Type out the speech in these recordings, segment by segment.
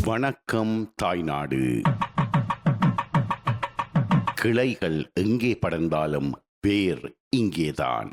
வணக்கம் தாய்நாடு. கிளைகள் எங்கே படர்ந்தாலும் வேர் இங்கேதான்.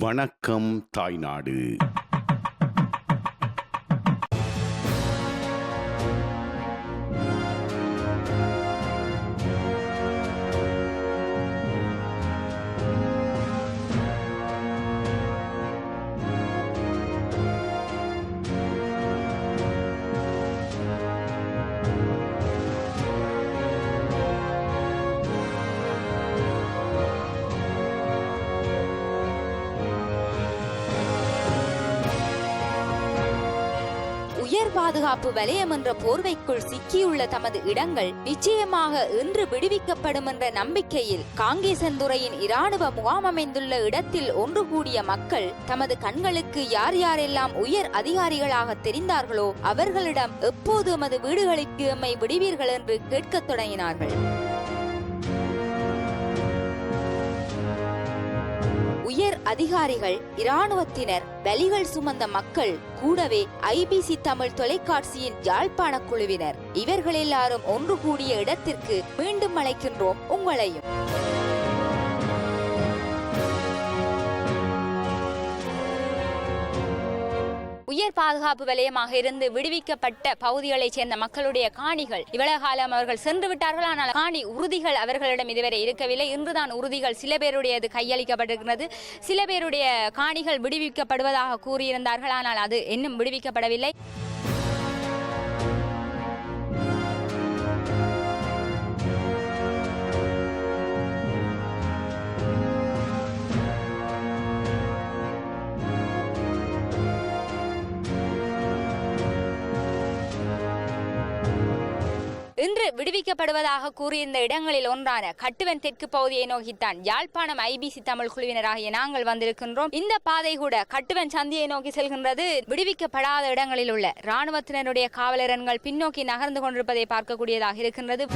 வணக்கம் தாய்நாடு. உயர் பாதுகாப்பு வலயம் என்ற போர்வைக்குள் சிக்கியுள்ள தமது இடங்கள் நிச்சயமாக இன்று விடுவிக்கப்படும் என்ற நம்பிக்கையில் காங்கேசன்துறையின் இராணுவ முகாம் அமைந்துள்ள இடத்தில் ஒன்று கூடிய மக்கள் தமது கண்களுக்கு யார் யாரெல்லாம் உயர் அதிகாரிகளாக தெரிந்தார்களோ அவர்களிடம் எப்போது எமது வீடுகளுக்கு எம்மை விடுவீர்கள் என்று கேட்கத் தொடங்கினார்கள். உயர் அதிகாரிகள், இராணுவத்தினர், பலிகள் சுமந்த மக்கள், கூடவே ஐபிசி தமிழ் தொலைக்காட்சியின் யாழ்ப்பாண குழுவினர், இவர்கள் எல்லாரும் ஒன்று கூடிய இடத்திற்கு மீண்டும் அழைக்கின்றோம் உங்களையும். உயர் பாதுகாப்பு வலயமாக இருந்து விடுவிக்கப்பட்ட பகுதிகளைச் சேர்ந்த மக்களுடைய காணிகள் இவ்வளவு காலம் அவர்கள் சென்று விட்டார்கள். ஆனால் காணி உறுதிகள் அவர்களிடம் இதுவரை இருக்கவில்லை. இன்றுதான் உறுதிகள் சில பேருடையது கையளிக்கப்பட்டிருக்கிறது. சில பேருடைய காணிகள் விடுவிக்கப்படுவதாக கூறியிருந்தார்கள். ஆனால் அது இன்னும் விடுவிக்கப்படவில்லை. இன்று விடுவிக்கப்படுவதாக கூறியிருந்த இடங்களில் ஒன்றான கட்டுவன் தெற்கு பகுதியை நோக்கித்தான் யாழ்ப்பாணம் ஐபிசி தமிழ் குழுவினராகிய நாங்கள் வந்திருக்கின்றோம். இந்த பாதை கூட கட்டுவன் சந்தியை நோக்கி செல்கின்றது. விடுவிக்கப்படாத இடங்களில் உள்ள இராணுவத்தினருடைய காவலரன்கள் பின்னோக்கி நகர்ந்து கொண்டிருப்பதை பார்க்கக்கூடியதாக இருக்கின்றது.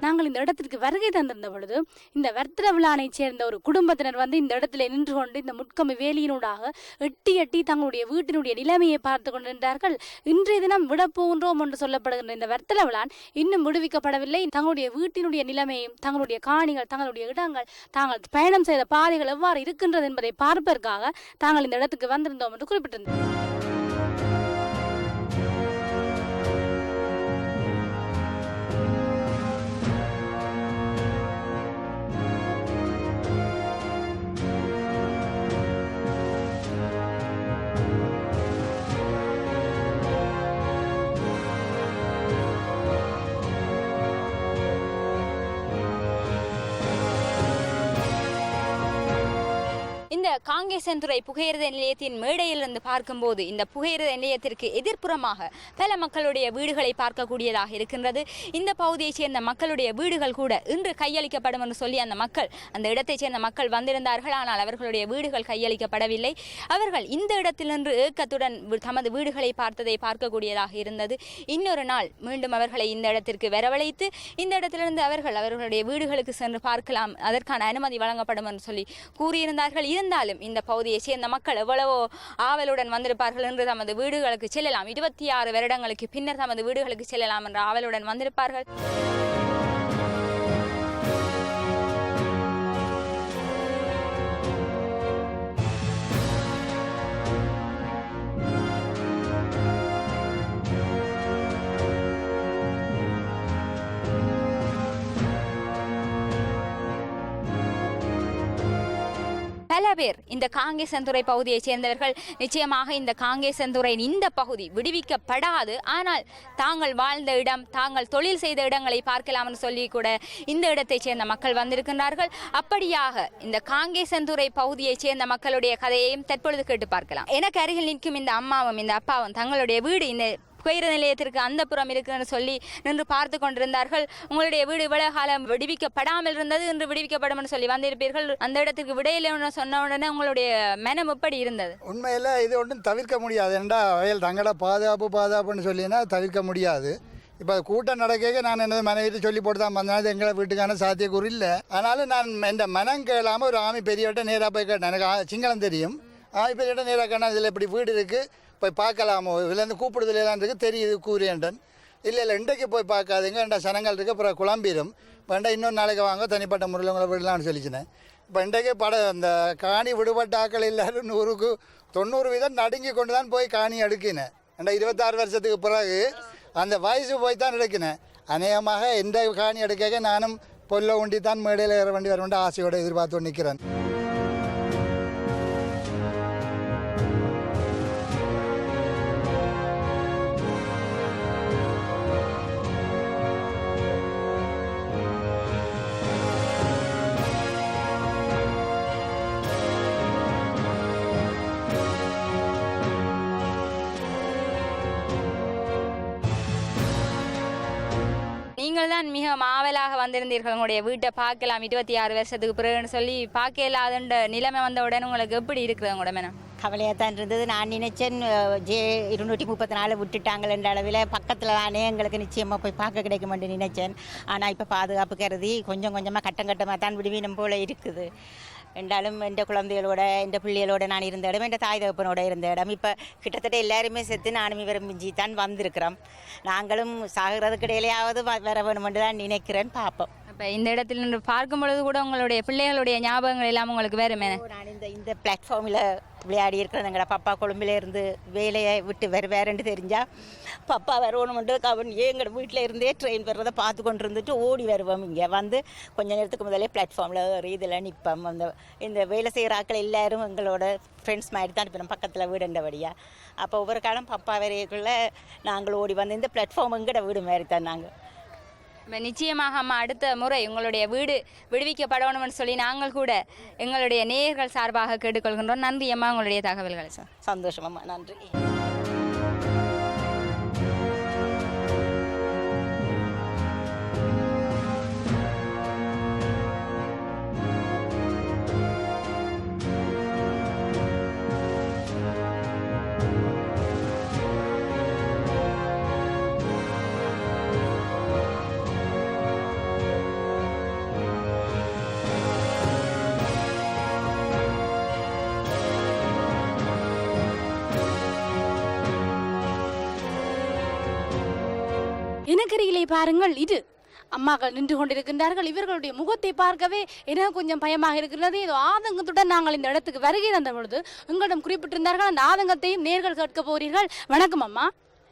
நாங்கள் இந்த இடத்திற்கு வருகை தந்திருந்த பொழுது இந்த வர்த்தக விழானை சேர்ந்த ஒரு குடும்பத்தினர் இந்த இடத்துல நின்று கொண்டு இந்த முட்கம்பி வேலியினூடாக எட்டி தங்களுடைய வீட்டினுடைய நிலைமையை பார்த்து கொண்டிருந்தார்கள். இன்றைய தினம் விடப்போகின்றோம் என்று சொல்லப்படுகின்ற இந்த வர்த்தக விழா இன்னும் விடுவிக்கப்படவில்லை. தங்களுடைய வீட்டினுடைய நிலைமையும், தங்களுடைய காணிகள், தங்களுடைய இடங்கள், தாங்கள் பயணம் செய்த பாதைகள் எவ்வாறு இருக்கின்றது என்பதை பார்ப்பதற்காக தாங்கள் இந்த இடத்துக்கு வந்திருந்தோம் என்று குறிப்பிட்டிருந்தோம். இந்த காங்கேசன்துறை புகையிரத நிலையத்தின் மேடையிலிருந்து பார்க்கும்போது இந்த புகையிரத நிலையத்திற்கு எதிர்ப்புறமாக பல மக்களுடைய வீடுகளை பார்க்கக்கூடியதாக இருக்கின்றது. இந்த பகுதியைச் சேர்ந்த மக்களுடைய வீடுகள் கூட இன்று கையளிக்கப்படும் என்று சொல்லி அந்த இடத்தைச் சேர்ந்த மக்கள் வந்திருந்தார்கள். ஆனால் அவர்களுடைய வீடுகள் கையளிக்கப்படவில்லை. அவர்கள் இந்த இடத்திலிருந்து ஏக்கத்துடன் தமது வீடுகளை பார்த்ததை பார்க்கக்கூடியதாக இருந்தது. இன்னொரு நாள் மீண்டும் அவர்களை இந்த இடத்திற்கு வரவழைத்து இந்த இடத்திலிருந்து அவர்களுடைய வீடுகளுக்கு சென்று பார்க்கலாம், அதற்கான அனுமதி வழங்கப்படும் என்று சொல்லி கூறியிருந்தார்கள். இருந்தாலும் இந்த பகுதியைச் சேர்ந்த மக்கள் எவ்வளவோ ஆவலுடன் வந்திருப்பார்கள் என்று தமது வீடுகளுக்கு செல்லலாம், 26 வருடங்களுக்கு பின்னர் தமது வீடுகளுக்கு செல்லலாம் என்ற ஆவலுடன் வந்திருப்பார்கள். பல பேர் இந்த காங்கேசன்துறை பகுதியைச் சேர்ந்தவர்கள் நிச்சயமாக இந்த காங்கேசன்துறையின் இந்த பகுதி விடுவிக்கப்படாது, ஆனால் தாங்கள் வாழ்ந்த இடம், தாங்கள் தொழில் செய்த இடங்களை பார்க்கலாம் என்று சொல்லி கூட இந்த இடத்தைச் சேர்ந்த மக்கள் வந்திருக்கின்றார்கள். அப்படியாக இந்த காங்கேசன்துறை பகுதியைச் சேர்ந்த மக்களுடைய கதையையும் தற்பொழுது கேட்டு பார்க்கலாம். எனக்கு அருகில் நிற்கும் இந்த அம்மாவும் இந்த அப்பாவும் தங்களுடைய வீடு இந்த புகையிரத நிலையத்திற்கு அந்த புறம் இருக்குன்னு சொல்லி நின்று பார்த்து கொண்டிருந்தார்கள். உங்களுடைய வீடு இவ்வளவு காலம் விடுவிக்கப்படாமல் இருந்தது, இன்று விடுவிக்கப்படும் சொல்லி வந்திருப்பீர்கள். அந்த இடத்திற்கு விடையில சொன்ன உடனே உங்களுடைய மனம் எப்படி இருந்தது? உண்மையில் இது ஒன்றும் தவிர்க்க முடியாது. ஏன்டா வயல் தங்களோட பாதுகாப்புன்னு சொல்லினா தவிர்க்க முடியாது. இப்போ கூட்டம் நடக்க நான் எனது மனைவிட்டு சொல்லி போட்டு தான் வந்தேன். எங்களை வீட்டுக்கான சாத்தியக்கூறு இல்லை. ஆனாலும் நான் இந்த மனம் கேளாமல் ஒரு ஆமி பெரியவட்ட நேராக போய் கேட்டேன். எனக்கு சிங்களம் தெரியும். ஆமி பெரியவட்ட நேராக கேட்டால் இதில் இப்படி வீடு இருக்குது, போய் பார்க்கலாமோ, இதுலேருந்து கூப்பிடுதலாம் இருக்குது தெரியுது கூறியண்டன். இல்லை இன்றைக்கு போய் பார்க்காதுங்க, ரெண்டா சனங்கள் இருக்குது, அப்புறம் குழம்பிடும், வேண்டாம் இன்னொரு நாளைக்கு வாங்க தனிப்பட்ட முறையில் உங்களை விடலான்னு சொல்லிச்சினேன். இப்போ இன்றைக்கு அந்த காணி விடுபட்ட ஆக்கள் எல்லாரும் 100க்கு 90% நடுங்கி கொண்டு தான் போய் காணி எடுக்கினேன். 26 வருஷத்துக்கு பிறகு அந்த வயசு போய் தான் எடுக்கினேன். அநேகமாக எந்த காணி எடுக்க நானும் பொல்ல உண்டி தான் மேடையில் ஏற வேண்டி வர வேண்டிய ஆசையோடு எதிர்பார்த்து நிற்கிறேன். நீங்கள் தான் மிக ஆவலாக வந்திருந்தீர்கள், உங்களுடைய வீட்டை பார்க்கலாம் 26 வருஷத்துக்கு பிறகுன்னு சொல்லி பார்க்க இல்லாத நிலைமை வந்தவுடன் உங்களுக்கு எப்படி இருக்குது உங்களோட மனம்? கவலையாக தான் இருந்தது. நான் நினைச்சேன் ஜே 234 விட்டுட்டாங்கன்ற அளவில் பக்கத்தில் தானே எங்களுக்கு நிச்சயமாக போய் பார்க்க கிடைக்குமென்று நினைச்சேன். ஆனால் இப்போ பாதுகாப்பு கருதி கொஞ்சம் கொஞ்சமாக கட்டமாக தான் விடுவினம் போல் இருக்குது. என்றாலும் எந்த குழந்தைகளோட எந்த பிள்ளைகளோட நான் இருந்த இடம், என் தாய் தகப்பனோட இருந்த இடம், இப்போ கிட்டத்தட்ட எல்லாருமே செத்து நானும் இவரும் மிஞ்சி தான் வந்திருக்கிறோம். நாங்களும் சாகிறதுக்கு இடையிலேயாவது வர வேணுமென்று தான் நினைக்கிறேன். பார்ப்போம். இப்போ இந்த இடத்துல நின்று பார்க்கும் பொழுது கூட உங்களுடைய பிள்ளைகளுடைய ஞாபகங்கள் எல்லாம் உங்களுக்கு வேறு மேலே? நான் இந்த பிளாட்ஃபார்மில் விளையாடி இருக்கிறேன். எங்களோட பப்பா கொழும்பிலேருந்து வேலையை விட்டு வேறேன்னு தெரிஞ்சால் பப்பா வரணுமென்று அவன் எங்களோட வீட்டில் இருந்தே ட்ரெயின் வர்றதை பார்த்து கொண்டு இருந்துட்டு ஓடி வருவோம். இங்கே வந்து கொஞ்சம் நேரத்துக்கு முதலே பிளாட்ஃபார்மில் இதில் நிற்போம். இந்த வேலை செய்கிற ஆட்கள் எல்லோரும் எங்களோட ஃப்ரெண்ட்ஸ் மாதிரி தான் இருப்போம், பக்கத்தில் வீடுண்டபடியாக. அப்போ ஒவ்வொரு காலம் பப்பா வரைக்குள்ளே நாங்கள் ஓடி வந்து இந்த பிளாட்ஃபார்ம் எங்கட வீடு மாதிரி தான் நாங்கள். நிச்சயமாக அம்மா, அடுத்த முறை உங்களுடைய வீடு விடுவிக்கப்படணும்னு சொல்லி நாங்கள் கூட எங்களுடைய நேயர்கள் சார்பாக கேட்டுக்கொள்கின்றோம். நன்றி அம்மா, உங்களுடைய தகவல்கள். சந்தோஷம் அம்மா, நன்றி. இனக்கரியிலே பாருங்கள், இது அம்மாக்கள் நின்று கொண்டிருக்கின்றார்கள். இவர்களுடைய முகத்தை பார்க்கவே எனக்கு கொஞ்சம் பயமாக இருக்கிறது. ஏதோ ஆதங்கத்துடன் நாங்கள் இந்த இடத்துக்கு வருகை தந்த பொழுது உங்களிடம் குறிப்பிட்டிருந்தார்கள். அந்த ஆதங்கத்தையும் நேர்கள் கேட்க போகிறீர்கள். வணக்கம் அம்மா,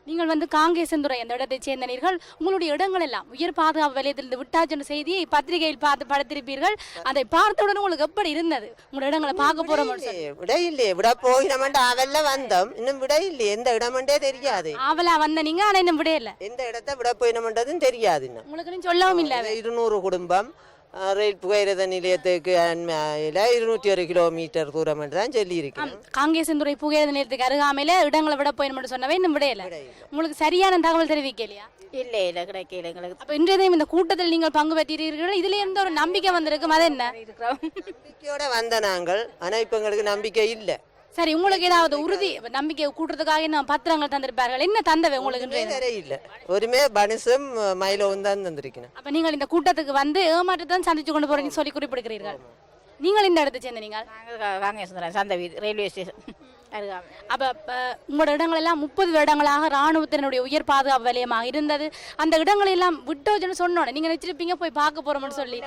நீங்கள் வந்து காங்கேசன்துறை அந்த இடத்தைச் சேர்ந்தனீர்கள். உங்களுடைய இடங்கள் எல்லாம் உயர் பாதுகாப்பு வலயத்திலிருந்து விட்டாச்சு செய்தியை பத்திரிகையில் பார்த்து படுத்திருப்பீர்கள். அதை பார்த்தவுடன் உங்களுக்கு எப்படி இருந்தது? உங்களோட இடங்களை பார்க்க போறோம். விட இல்லையே, விட போயிடமாட்டா அவெல்லாம் வந்தோம், இன்னும் விட இல்லையே, எந்த இடமண்டே தெரியாது. அவளா வந்த நீங்க, ஆனா இன்னும் விட இல்ல. எந்த இடத்த விட போயிடமாட்டதும் தெரியாது. உங்களுக்கு சொல்லவும் இல்ல. 200 குடும்பம் ரயில் புகையிரத நிலையத்துக்கு அண்மையில் 201 கிலோமீட்டர் தூரம் என்று தான் சொல்லியிருக்கேன். காங்கேசன்துறை புகையிரத நிலையத்துக்கு அருகாமையில இடங்களை விட போய் மட்டும் சொன்னவே இன்னும் விடையில உங்களுக்கு சரியான தகவல் தெரிவிக்கலையா? இல்லை கிடைக்கல எங்களுக்கு. அப்ப இன்றைய இந்த கூட்டத்தில் நீங்கள் பங்கு பெற்றீர்கள், இதுல இருந்து ஒரு நம்பிக்கை வந்திருக்கும், அது என்ன? நம்பிக்கையோட வந்த நாங்கள், ஆனால் இப்போ எங்களுக்கு நம்பிக்கை இல்லை. சரி, உங்களுக்கு ஏதாவது உறுதி நம்பிக்கை கூட்டுறதுக்காக என்ன பத்திரங்கள் தந்திருப்பார்கள், என்ன தந்தவை உங்களுக்கு? இல்லை, ஒருமே பனிசும் மயிலவும் தான் தந்திருக்கணும். அப்ப நீங்கள் இந்த கூட்டத்துக்கு வந்து ஏமாற்றத்தான் சந்திச்சு கொண்டு போறீங்கன்னு சொல்லி குறிப்பிடுகிறீர்கள். நீங்கள் இந்த இடத்தை சேர்ந்த நீங்கள்? காங்கேசன் சந்தை வீதி ரயில்வே ஸ்டேஷன். அப்ப உங்களோட இடங்கள் எல்லாம் 30 வருடங்களாக ராணுவத்தினுடைய உயர் பாதுகாப்பு வலயமாக இருந்தது. அந்த இடங்களை எல்லாம் விட்டோன்னு சொன்னோட நீங்க நினைச்சிருப்பீங்க போய் பார்க்க போறோம்னு சொல்லி.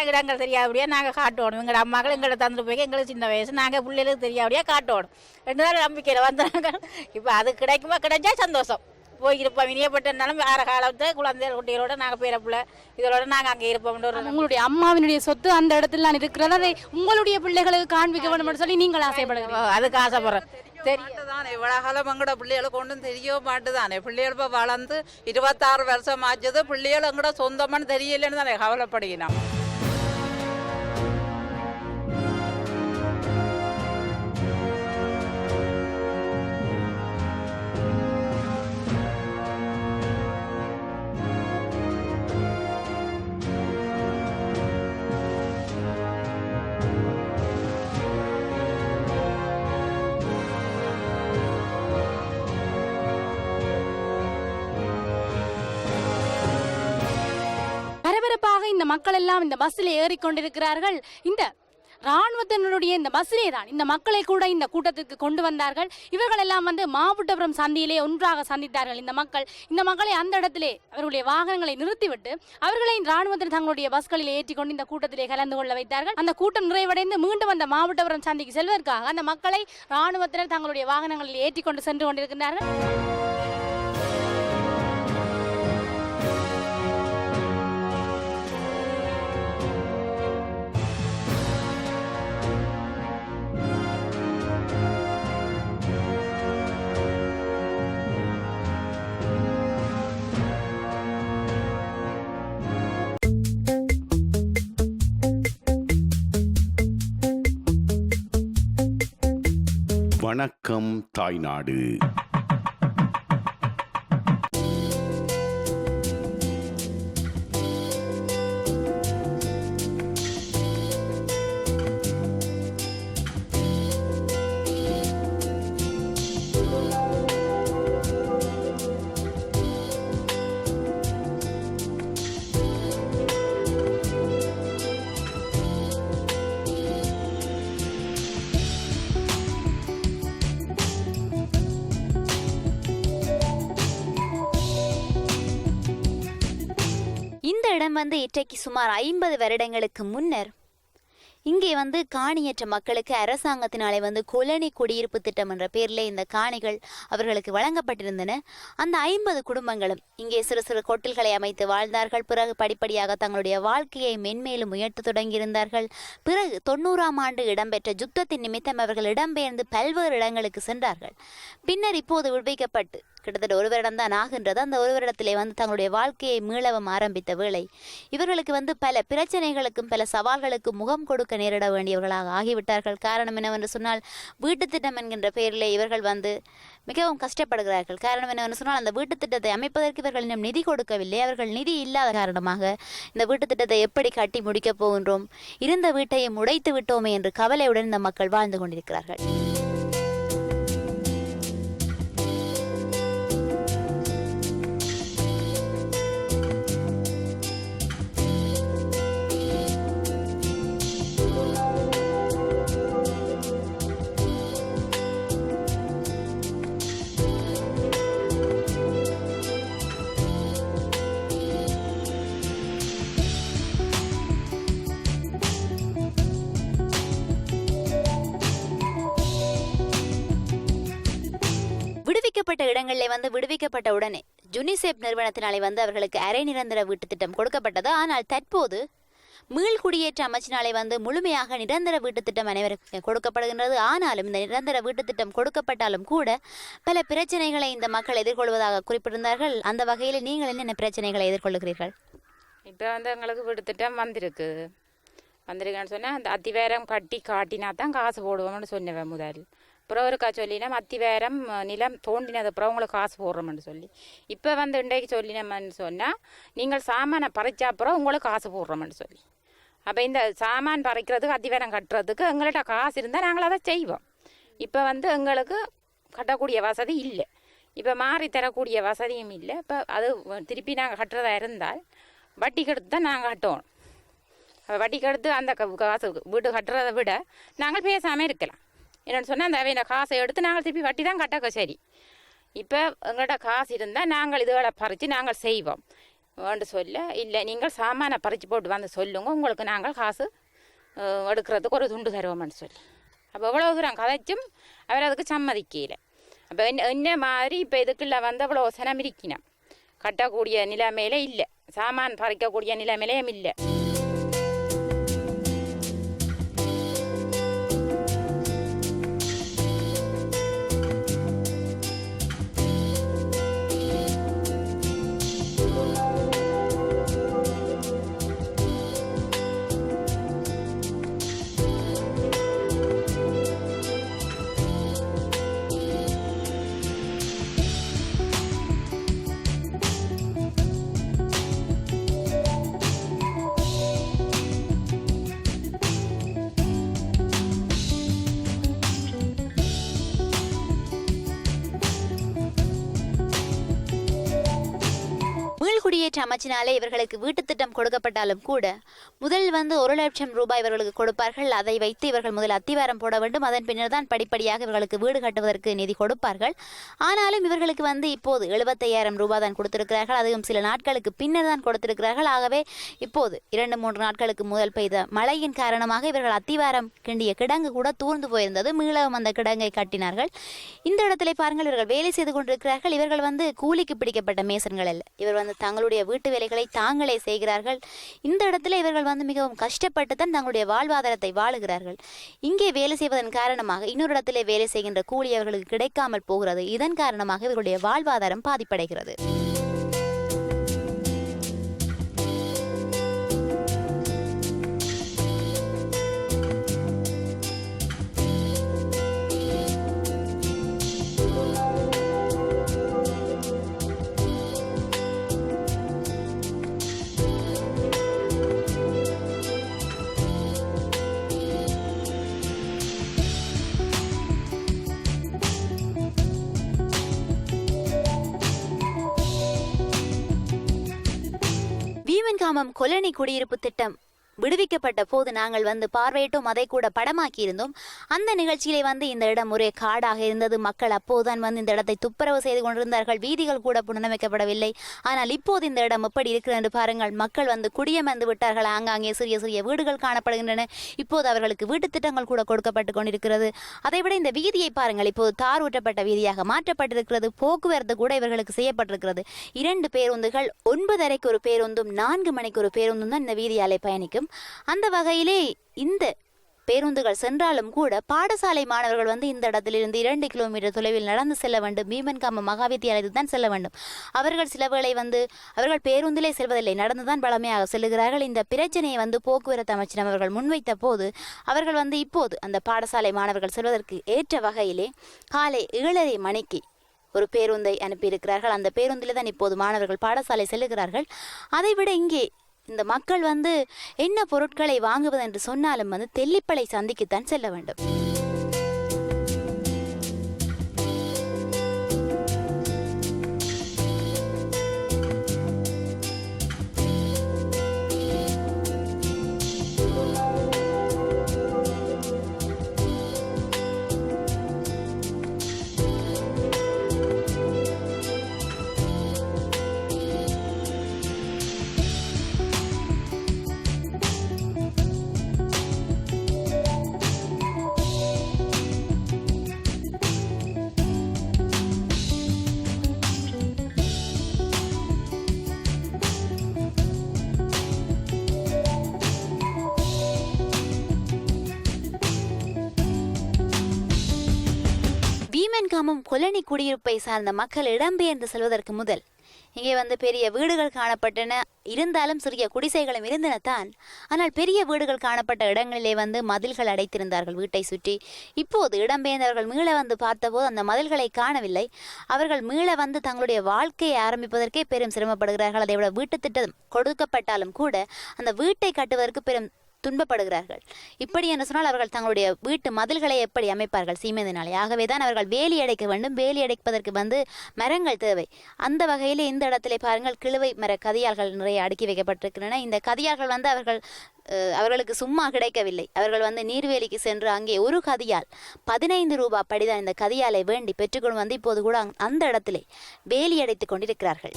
இடங்கள் தெரியாதபடியா நாங்க காட்டணும். எங்களோட அம்மாக்கள் எங்களை தந்துட்டு போய் எங்களுக்கு சின்ன வயசு நாங்க பிள்ளைகளுக்கு தெரியாதபடியா காட்டணும். 2 நாள் நம்பிக்கையில வந்தாங்க. இப்ப அது கிடைக்குமா, கிடைச்சா சந்தோஷம். போயிருப்போம். இனியப்பட்டாலும் வேற காலத்தை குழந்தைகள் குட்டிகளோட நாங்கள் பேரப்பிள்ள இதோட நாங்கள் அங்கே இருப்போம். உங்களுடைய அம்மாவினுடைய சொத்து அந்த இடத்துல இருக்கிறது, அதை உங்களுடைய பிள்ளைகளுக்கு காண்பிக்க வேணும்னு சொல்லி நீங்கள் ஆசைப்படுங்க. அதுக்கு ஆசைப்படுறேன். தெரியாதுதானே இவ்வளோ காலம் எங்கட பிள்ளைகளுக்கு ஒன்றும் தெரிய மாட்டுதானே. பிள்ளைகள் இப்போ வளர்ந்து 26 வருஷம் ஆச்சது, பிள்ளைகள் எங்கட சொந்தமானு தெரியலன்னு தானே கவலைப்படுகிறோம். பரபரப்பாக இந்த மக்கள் எல்லாம் இந்த பஸ்ஸில் ஏறிக்கொண்டிருக்கிறார்கள். இந்த ராணுவத்தினுடைய இந்த பஸ்ஸிலே தான் இந்த மக்களை கூட இந்த கூட்டத்திற்கு கொண்டு வந்தார்கள். இவர்கள் எல்லாம் வந்து மாவட்டபுரம் சந்தியிலே ஒன்றாக சந்தித்தார்கள். இந்த மக்களை அந்த இடத்திலே அவர்களுடைய வாகனங்களை நிறுத்திவிட்டு அவர்களை ராணுவத்தின் தங்களுடைய பஸ்களில் ஏற்றிக்கொண்டு இந்த கூட்டத்திலே கலந்து கொள்ள வைத்தார்கள். அந்த கூட்டம் நிறைவடைந்து மீண்டும் அந்த மாவட்டபுரம் சந்திக்கு செல்வதற்காக அந்த மக்களை ராணுவத்தினர் தங்களுடைய வாகனங்களில் ஏற்றிக்கொண்டு சென்று கொண்டிருக்கிறார்கள். வணக்கம் தாய்நாடு. இந்த இடம் வந்து இன்றைக்கு சுமார் 50 வருடங்களுக்கு முன்னர் இங்கே வந்து காணியற்ற மக்களுக்கு அரசாங்கத்தினாலே வந்து கொலனி குடியிருப்பு திட்டம் என்ற பேரில் இந்த காணிகள் அவர்களுக்கு வழங்கப்பட்டிருந்தன. அந்த 50 குடும்பங்களும் இங்கே சிறு சிறு கொட்டில்களை அமைத்து வாழ்ந்தார்கள். பிறகு படிப்படியாக தங்களுடைய வாழ்க்கையை மென்மேலும் உயர்த்த தொடங்கியிருந்தார்கள். பிறகு 90ஆம் ஆண்டு இடம்பெற்ற யுத்தத்தின் நிமித்தம் அவர்கள் இடம்பெயர்ந்து பல்வேறு இடங்களுக்கு சென்றார்கள். பின்னர் இப்போது விடுவிக்கப்பட்டு கிட்டத்தட்ட 1 வருடம் தான் ஆகின்றது. அந்த 1 வருடத்திலே வந்து தங்களுடைய வாழ்க்கையை மீளவும் ஆரம்பித்த வேளை இவர்களுக்கு வந்து பல பிரச்சனைகளுக்கும் பல சவால்களுக்கும் முகம் கொடுக்க நேரிட வேண்டியவர்களாக ஆகிவிட்டார்கள். காரணம் என்னவென்று சொன்னால், வீட்டு திட்டம் என்கின்ற பெயரில் இவர்கள் வந்து மிகவும் கஷ்டப்படுகிறார்கள். காரணம் என்னவென்று சொன்னால், அந்த வீட்டு திட்டத்தை அமைப்பதற்கு இவர்கள் இன்னும் நிதி கொடுக்கவில்லை. அவர்கள் நிதி இல்லாத காரணமாக இந்த வீட்டு திட்டத்தை எப்படி கட்டி முடிக்கப் போகின்றோம், இருந்த வீட்டையும் உடைத்து விட்டோமே என்று கவலையுடன் இந்த மக்கள் வாழ்ந்து கொண்டிருக்கிறார்கள். விடுவிக்கப்பட்ட இடங்களில் வந்து விடுவிக்கப்பட்ட உடனே யுனிசெஃப் நிறுவனத்தினாலே வந்து அவர்களுக்கு அரை நிரந்தர வீட்டு திட்டம் கொடுக்கப்பட்டது. ஆனால் தற்போது மீள்குடியேற்ற அமைச்சினாலே வந்து முழுமையாக நிரந்தர வீட்டு திட்டம் அனைவருக்கும் கொடுக்கப்படுகின்றது. ஆனாலும் இந்த நிரந்தர வீட்டு திட்டம் கொடுக்கப்பட்டாலும் கூட பல பிரச்சனைகளை இந்த மக்கள் எதிர்கொள்வதாக குறிப்பிட்டிருந்தார்கள். அந்த வகையில் நீங்கள் என்னென்ன பிரச்சனைகளை எதிர்கொள்கிறீர்கள்? இப்போ வந்து எங்களுக்கு விடுத்திட்டம் வந்திருக்குன்னு சொன்னால் அந்த அத்திவேரம் கட்டி காட்டினா தான் காசு போடுவோம்னு சொன்னவன் முதல். அப்புறம் ஒருக்கா சொல்லினா அத்திவேரம் நிலம் தோண்டினது அப்புறம் உங்களுக்கு காசு போடுறோம்னு சொல்லி. இப்போ வந்து இன்றைக்கு சொல்லினோம்னு சொன்னால் நீங்கள் சாமானை பறிச்ச அப்புறம் உங்களுக்கு காசு போடுறோம்னு சொல்லி. அப்போ இந்த சாமான் பறிக்கிறதுக்கு அத்திவேரம் கட்டுறதுக்கு எங்கள்கிட்ட காசு இருந்தால் நாங்கள் அதை செய்வோம். இப்போ வந்து எங்களுக்கு கட்டக்கூடிய வசதி இல்லை. இப்போ மாறி தரக்கூடிய வசதியும் இல்லை. இப்போ அது திருப்பி நாங்கள் கட்டுறதா இருந்தால் வட்டிக்கு எடுத்து தான் நாங்கள் கட்டுவோம். வட்டிக்கு எடுத்து அந்த காசு வீடு கட்டுறதை விட நாங்கள் பேசாமல் இருக்கலாம். என்னென்னு சொன்னால் அந்த காசை எடுத்து நாங்கள் திருப்பி வட்டி தான் கட்டக்க சரி. இப்போ எங்கள்கிட்ட காசு இருந்தால் நாங்கள் இதுகளை பறித்து நாங்கள் செய்வோம் வேண்டு சொல்ல. இல்லை நீங்கள் சாமானை பறித்து போட்டு வந்து சொல்லுங்க, உங்களுக்கு நாங்கள் காசு எடுக்கிறதுக்கு ஒரு துண்டு தருவோம்னு சொல்லி. அப்போ எவ்வளோ தூரம் கதைச்சும் அவர் அதுக்கு சம்மதிக்கல. அப்போ என்ன மாதிரி இப்போ இதுக்குள்ள வந்து அவ்வளோ சனம் இருக்கணும். கட்டக்கூடிய நிலைமையில இல்லை, சாமான் பறிக்கக்கூடிய நிலைமையிலையும் இல்லை. குடியேற்ற அமைச்சினாலே இவர்களுக்கு வீட்டு திட்டம் கொடுக்கப்பட்டாலும் கூட முதல் வந்து 1 லட்சம் ரூபாய் இவர்களுக்கு கொடுப்பார்கள். அதை வைத்து இவர்கள் முதல் அத்திவாரம் போட வேண்டும். அதன் பின்னர் தான் படிப்படியாக இவர்களுக்கு வீடு கட்டுவதற்கு நிதி கொடுப்பார்கள். ஆனாலும் இவர்களுக்கு வந்து இப்போது 75,000 ரூபாய் தான் கொடுத்திருக்கிறார்கள். அதுவும் சில நாட்களுக்கு பின்னர் தான் கொடுத்திருக்கிறார்கள். ஆகவே இப்போது 2-3 நாட்களுக்கு முதல் பெய்த மழையின் காரணமாக இவர்கள் அத்திவாரம் கிண்டிய கிடங்கு கூட தூர்ந்து போயிருந்தது. மீளவும் அந்த கிடங்கை கட்டினார்கள். இந்த இடத்துல பாருங்கள், இவர்கள் வேலை செய்து கொண்டிருக்கிறார்கள். இவர்கள் வந்து கூலிக்கு பிடிக்கப்பட்ட மேசன்கள் அல்ல. இவர் வந்து தங்களுடைய வீட்டு வேலைகளை தாங்களே செய்கிறார்கள். இந்த இடத்துல இவர்கள் வந்து மிகவும் கஷ்டப்பட்டு தான் தங்களுடைய வாழ்வாதாரத்தை வாழுகிறார்கள். இங்கே வேலை செய்வதன் காரணமாக இன்னொரு இடத்திலே வேலை செய்கின்ற கூலி அவர்களுக்கு கிடைக்காமல் போகிறது. இதன் காரணமாக இவர்களுடைய வாழ்வாதாரம் பாதிப்படைகிறது. வீமன்காமம் கொலனி குடியிருப்பு திட்டம் விடுவிக்கப்பட்ட போது நாங்கள் வந்து பார்வையிட்டோம். அதை கூட படமாக்கி இருந்தோம். அந்த நிகழ்ச்சியிலே வந்து இந்த இடம் ஒரே காடாக இருந்தது. மக்கள் அப்போதுதான் வந்து இந்த இடத்தை துப்புரவு செய்து கொண்டிருந்தார்கள். வீதிகள் கூட புனரமைக்கப்படவில்லை. ஆனால் இப்போது இந்த இடம் எப்படி இருக்கிறது என்று பாருங்கள். மக்கள் வந்து குடியமர்ந்து விட்டார்கள். ஆங்காங்கே சிறிய சிறிய வீடுகள் காணப்படுகின்றன. இப்போது அவர்களுக்கு வீட்டு திட்டங்கள் கூட கொடுக்கப்பட்டு கொண்டிருக்கிறது. அதைவிட இந்த வீதியை பாருங்கள், இப்போது தார் ஊற்றப்பட்ட வீதியாக மாற்றப்பட்டிருக்கிறது. போக்குவரத்து கூட இவர்களுக்கு செய்யப்பட்டிருக்கிறது. 2 பேருந்துகள், 9:30 ஒரு பேருந்தும் 4 மணிக்கு ஒரு பேருந்தும் தான் இந்த வீதியாலே பயணிக்கும். அந்த வகையிலே இந்த பேருந்துகள் சென்றாலும் கூட பாடசாலை மாணவர்கள் வந்து இந்த இடத்திலிருந்து 2 கிலோமீட்டர் தொலைவில் நடந்து செல்ல வேண்டும். வீமன்காமம் மகா வித்தியாலயத்துக்கு தான் செல்ல வேண்டும். அவர்கள் சில வேளை வந்து அவர்கள் பேருந்திலே செல்வதில்லை, நடந்துதான் பலமையாக செல்லுகிறார்கள். இந்த பிரச்சனையை வந்து போக்குவரத்து அமைச்சர் அவர்கள் முன்வைத்த போது அவர்கள் வந்து இப்போது அந்த பாடசாலை மாணவர்கள் செல்வதற்கு ஏற்ற வகையிலே காலை 7:30 மணிக்கு ஒரு பேருந்தை அனுப்பியிருக்கிறார்கள். அந்த பேருந்தில் தான் இப்போது மாணவர்கள் பாடசாலை செல்லுகிறார்கள். அதைவிட இங்கே இந்த மக்கள் வந்து என்ன பொருட்களை வாங்குவது என்று சொன்னாலும் வந்து தெல்லிப்பளை சந்திக்குத்தான் செல்ல வேண்டும். வீமன்காமம் கொலனி குடியிருப்பை சார்ந்த மக்கள் இடம்பெயர்ந்து செல்வதற்கு முதல் இங்கே வந்து பெரிய வீடுகள் காணப்பட்டன, இருந்தாலும் சிறிய குடிசைகளும் இருந்தனத்தான். ஆனால் பெரிய வீடுகள் காணப்பட்ட இடங்களிலே வந்து மதில்கள் அடைத்திருந்தார்கள் வீட்டை சுற்றி. இப்போது இடம்பெயர்ந்தவர்கள் மீள வந்து பார்த்தபோது அந்த மதில்களை காணவில்லை. அவர்கள் மீள வந்து தங்களுடைய வாழ்க்கையை ஆரம்பிப்பதற்கே பெரும் சிரமப்படுகிறார்கள். அதை விட வீட்டு திட்டம் கொடுக்கப்பட்டாலும் கூட அந்த வீட்டை கட்டுவதற்கு பெரும் துன்பப்படுகிறார்கள். இப்படி என்று சொன்னால் அவர்கள் தங்களுடைய வீட்டு மதில்களை எப்படி அமைப்பார்கள்? சீமெந்தினாலே. ஆகவே தான் அவர்கள் வேலி அடைக்க வேண்டும். வேலி அடைப்பதற்கு வந்து மரங்கள் தேவை. அந்த வகையில் இந்த இடத்திலே பாருங்கள், கிழுவை மர கதியால்கள் நிறைய அடுக்கி வைக்கப்பட்டிருக்கின்றன. இந்த கதியால்கள் வந்து அவர்களுக்கு சும்மா கிடைக்கவில்லை. அவர்கள் வந்து நீர்வேலிக்கு சென்று அங்கே ஒரு கதியால் 15 ரூபாய் படிதான் இந்த கதியாலை வேண்டி பெற்றுக்கொண்டு வந்து இப்போது கூட அந்த இடத்திலே வேலி அடைத்துக் கொண்டிருக்கிறார்கள்.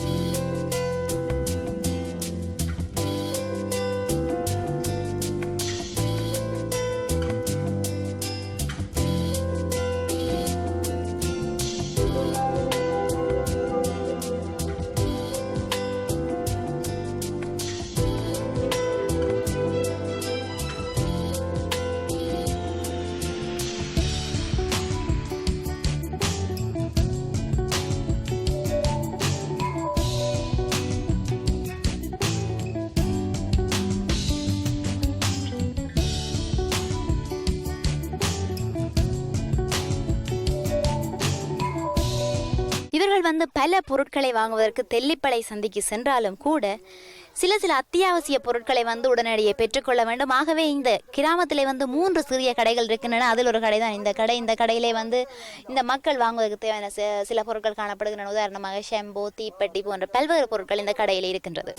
இவர்கள் வந்து பல பொருட்களை வாங்குவதற்கு தெல்லிப்பளை சந்திக்கு சென்றாலும் கூட சில அத்தியாவசிய பொருட்களை வந்து உடனடியே பெற்றுக்கொள்ள வேண்டும். ஆகவே இந்த கிராமத்திலே வந்து 3 சிறிய கடைகள் இருக்கின்றன. அதில் ஒரு கடை தான் இந்த கடை. இந்த கடையிலே வந்து இந்த மக்கள் வாங்குவதற்கு தேவையான சில பொருட்கள் காணப்படுகின்றன. உதாரணமாக ஷெம்போ, தீப்பெட்டி போன்ற பல்வேறு பொருட்கள் இந்த கடையில் இருக்கின்றது.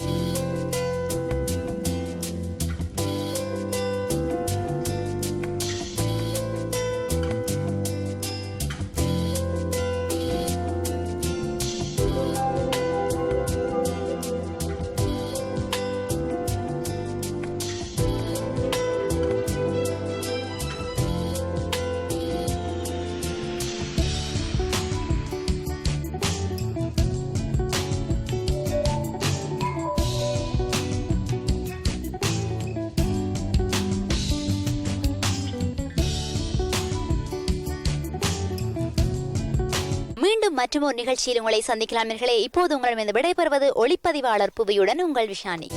மீண்டும் மற்றொரு நிகழ்ச்சியில் உங்களை சந்திக்கலாம் நேயர்களே. இப்போது உங்களிடம் விடைபெறுவது ஒளிப்பதிவாளர் புவியுடன் உங்கள் விஷானி.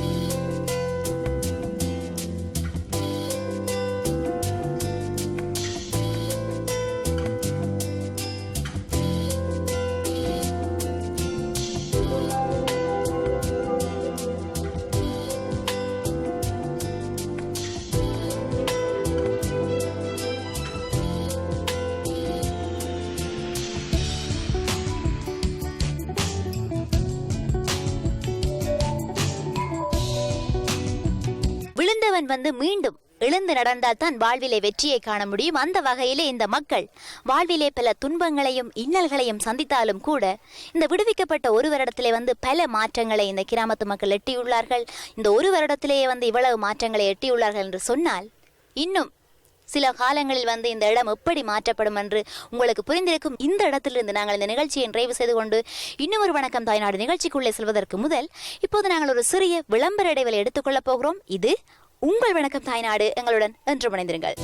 விழுந்தவன் வந்து மீண்டும் எழுந்து நடந்தால் தான் வாழ்விலே வெற்றியை காண முடியும். அந்த வகையிலே இந்த மக்கள் வாழ்விலே பல துன்பங்களையும் இன்னல்களையும் சந்தித்தாலும் கூட இந்த விடுவிக்கப்பட்ட ஒரு வருடத்திலே வந்து பல மாற்றங்களை இந்த கிராமத்து மக்கள் எட்டியுள்ளார்கள். இந்த ஒரு வருடத்திலேயே வந்து இவ்வளவு மாற்றங்களை எட்டியுள்ளார்கள் என்று சொன்னால் இன்னும் சில காலங்களில் வந்து இந்த இடம் எப்படி மாற்றப்படும் என்று உங்களுக்கு புரிந்திருக்கும். இந்த இடத்திலிருந்து நாங்கள் இந்த நிகழ்ச்சியை நிறைவு செய்து கொண்டு இன்னும் ஒரு வணக்கம் தாய்நாடு நிகழ்ச்சிக்குள்ளே செல்வதற்கு முதல் இப்போது நாங்கள் ஒரு சிறிய விளம்பர இடைவெளி எடுத்துக்கொள்ளப் போகிறோம். இது உங்கள் வணக்கம் தாய்நாடு. எங்களுடன் என்று இணைந்திருங்கள்.